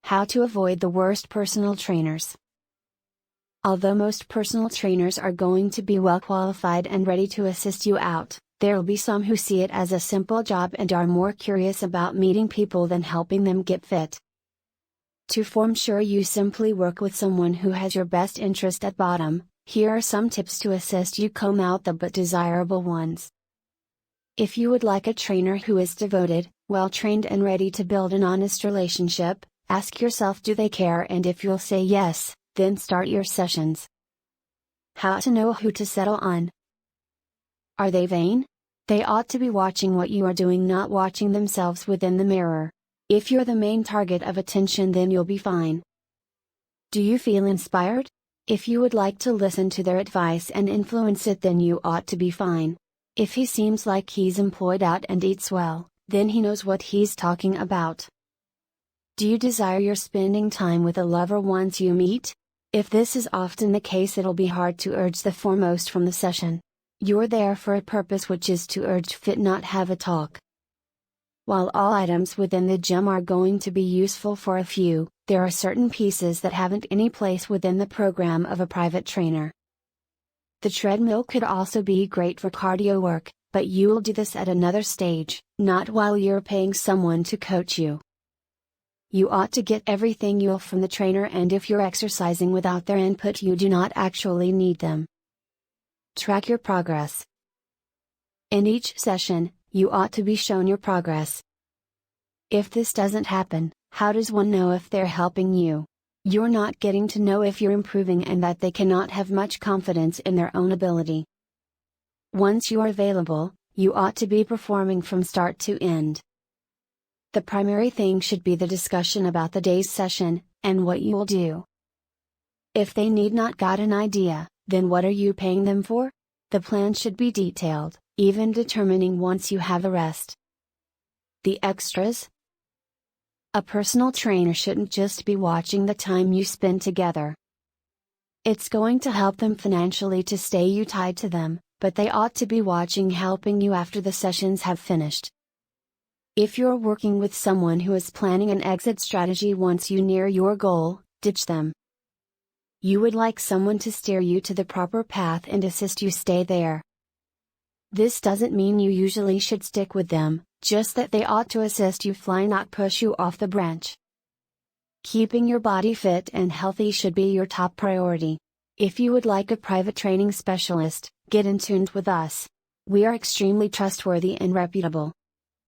How to avoid the worst personal trainers. Although most personal trainers are going to be well qualified and ready to assist you out, there will be some who see it as a simple job and are more curious about meeting people than helping them get fit. To form sure you simply work with someone who has your best interest at bottom, here are some tips to assist you comb out the but desirable ones. If you would like a trainer who is devoted, well trained and ready to build an honest relationship, ask yourself, do they care? And if you'll say yes, then start your sessions. How to know who to settle on. Are they vain? They ought to be watching what you are doing, not watching themselves within the mirror. If you're the main target of attention, then you'll be fine. Do you feel inspired? If you would like to listen to their advice and influence it, then you ought to be fine. If he seems like he's employed out and eats well, then he knows what he's talking about. Do you desire your spending time with a lover once you meet? If this is often the case, it'll be hard to urge the foremost from the session. You're there for a purpose, which is to urge fit, not have a talk. While all items within the gym are going to be useful for a few, there are certain pieces that haven't any place within the program of a private trainer. The treadmill could also be great for cardio work, but you'll do this at another stage, not while you're paying someone to coach you. You ought to get everything you'll from the trainer, and if you're exercising without their input, you do not actually need them. Track your progress. In each session, you ought to be shown your progress. If this doesn't happen, how does one know if they're helping you? You're not getting to know if you're improving, and that they cannot have much confidence in their own ability. Once you are available, you ought to be performing from start to end. The primary thing should be the discussion about the day's session, and what you will do. If they need not got an idea, then what are you paying them for? The plan should be detailed, even determining once you have a rest. The extras. A personal trainer shouldn't just be watching the time you spend together. It's going to help them financially to stay you tied to them, but they ought to be watching helping you after the sessions have finished. If you're working with someone who is planning an exit strategy once you near your goal, ditch them. You would like someone to steer you to the proper path and assist you stay there. This doesn't mean you usually should stick with them, just that they ought to assist you fly, not push you off the branch. Keeping your body fit and healthy should be your top priority. If you would like a private training specialist, get in tuned with us. We are extremely trustworthy and reputable.